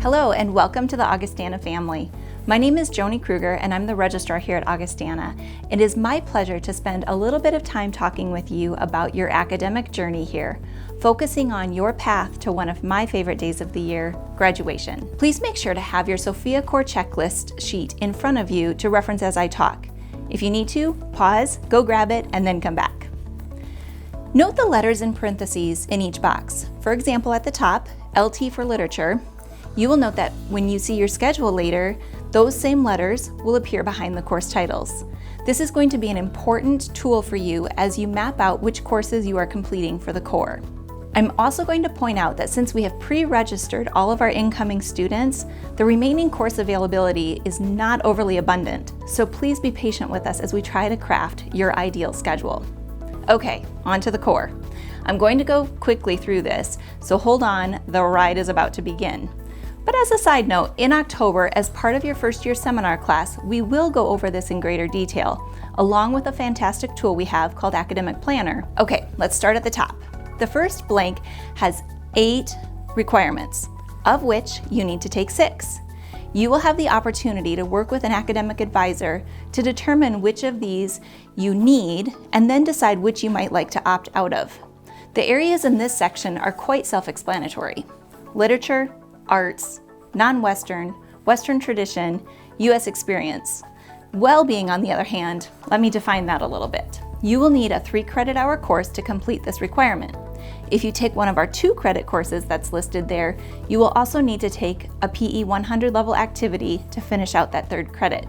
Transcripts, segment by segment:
Hello and welcome to the Augustana family. My name is Joni Krueger and I'm the registrar here at Augustana. It is my pleasure to spend a little bit of time talking with you about your academic journey here, focusing on your path to one of my favorite days of the year, graduation. Please make sure to have your Sophia Core checklist sheet in front of you to reference as I talk. If you need to, pause, go grab it, and then come back. Note the letters in parentheses in each box. For example, at the top, LT for literature. You will note that when you see your schedule later, those same letters will appear behind the course titles. This is going to be an important tool for you as you map out which courses you are completing for the core. I'm also going to point out that since we have pre-registered all of our incoming students, the remaining course availability is not overly abundant, so please be patient with us as we try to craft your ideal schedule. Okay, on to the core. I'm going to go quickly through this, so hold on, the ride is about to begin. But as a side note, in October, as part of your first year seminar class, we will go over this in greater detail, along with a fantastic tool we have called Academic Planner. Okay, let's start at the top. The first blank has 8 requirements, of which you need to take 6. You will have the opportunity to work with an academic advisor to determine which of these you need and then decide which you might like to opt out of. The areas in this section are quite self-explanatory: literature, arts, non-Western, Western tradition, U.S. experience. Well-being, on the other hand, let me define that a little bit. You will need a 3-credit-hour course to complete this requirement. If you take one of our 2-credit courses that's listed there, you will also need to take a PE 100 level activity to finish out that 3rd credit.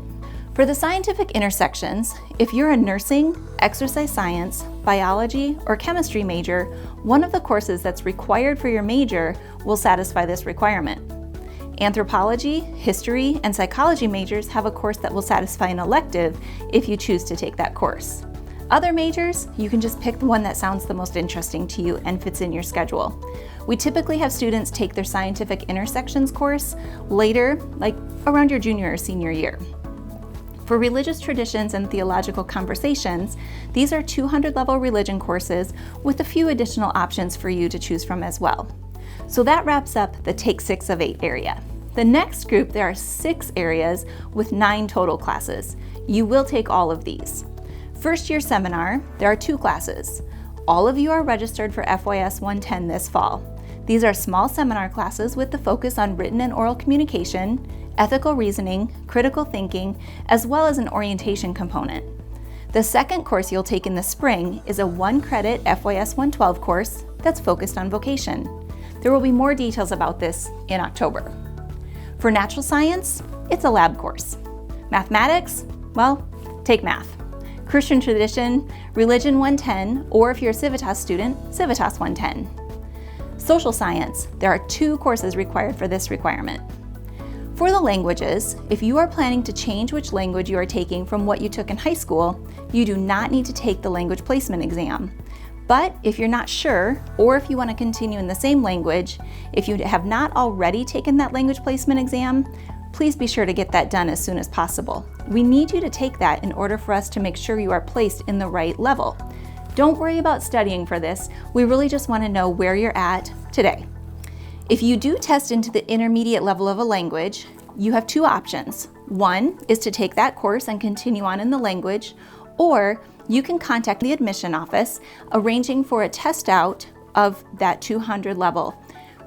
For the scientific intersections, if you're a nursing, exercise science, biology, or chemistry major, one of the courses that's required for your major will satisfy this requirement. Anthropology, history, and psychology majors have a course that will satisfy an elective if you choose to take that course. Other majors, you can just pick the one that sounds the most interesting to you and fits in your schedule. We typically have students take their scientific intersections course later, like around your junior or senior year. For religious traditions and theological conversations, these are 200-level religion courses with a few additional options for you to choose from as well. So that wraps up the Take 6 of 8 area. The next group, there are 6 areas with 9 total classes. You will take all of these. First year seminar, there are 2 classes. All of you are registered for FYS 110 this fall. These are small seminar classes with the focus on written and oral communication, ethical reasoning, critical thinking, as well as an orientation component. The second course you'll take in the spring is a 1-credit FYS 112 course that's focused on vocation. There will be more details about this in October. For natural science, it's a lab course. Mathematics, well, take math. Christian tradition, religion 110, or if you're a Civitas student, Civitas 110. Social science, there are 2 courses required for this requirement. For the languages, if you are planning to change which language you are taking from what you took in high school, you do not need to take the language placement exam. But if you're not sure, or if you want to continue in the same language, if you have not already taken that language placement exam, please be sure to get that done as soon as possible. We need you to take that in order for us to make sure you are placed in the right level. Don't worry about studying for this. We really just want to know where you're at today. If you do test into the intermediate level of a language, you have 2 options. One is to take that course and continue on in the language, or you can contact the admission office arranging for a test out of that 200 level.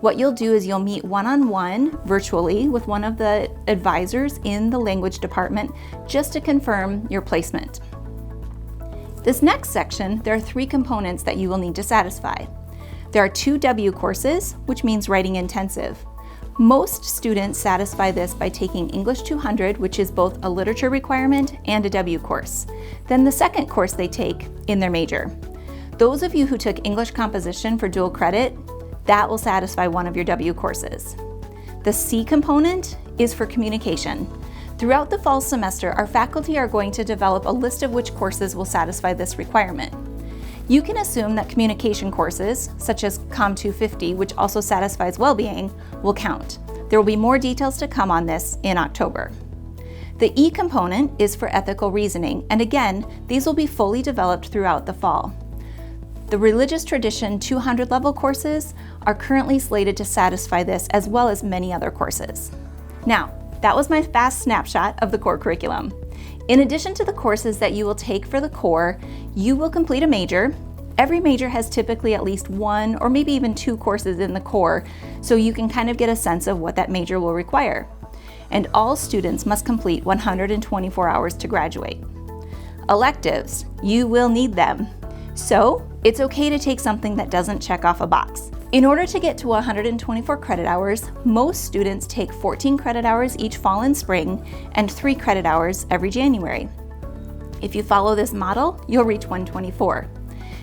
What you'll do is you'll meet one-on-one virtually with one of the advisors in the language department just to confirm your placement. This next section, there are 3 components that you will need to satisfy. There are 2 W courses, which means writing intensive. Most students satisfy this by taking English 200, which is both a literature requirement and a W course. Then the second course they take in their major. Those of you who took English composition for dual credit, that will satisfy one of your W courses. The C component is for communication. Throughout the fall semester, our faculty are going to develop a list of which courses will satisfy this requirement. You can assume that communication courses, such as Com 250, which also satisfies well-being, will count. There will be more details to come on this in October. The E component is for ethical reasoning, and again, these will be fully developed throughout the fall. The religious tradition 200 level courses are currently slated to satisfy this, as well as many other courses. Now, that was my fast snapshot of the core curriculum. In addition to the courses that you will take for the core, you will complete a major. Every major has typically at least one or maybe even two courses in the core, so you can kind of get a sense of what that major will require. And all students must complete 124 hours to graduate. Electives, you will need them. So it's okay to take something that doesn't check off a box. In order to get to 124 credit hours, most students take 14 credit hours each fall and spring and 3 credit hours every January. If you follow this model, you'll reach 124.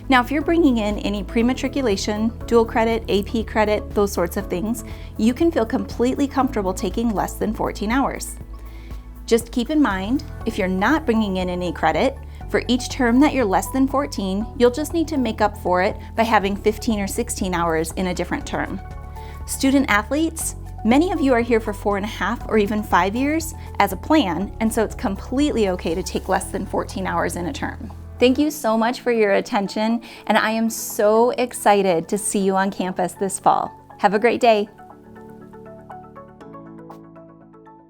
Now, if you're bringing in any pre-matriculation, dual credit, AP credit, those sorts of things, you can feel completely comfortable taking less than 14 hours. Just keep in mind, if you're not bringing in any credit, for each term that you're less than 14, you'll just need to make up for it by having 15 or 16 hours in a different term. Student athletes, many of you are here for 4.5 or even 5 years as a plan, and so it's completely okay to take less than 14 hours in a term. Thank you so much for your attention, and I am so excited to see you on campus this fall. Have a great day.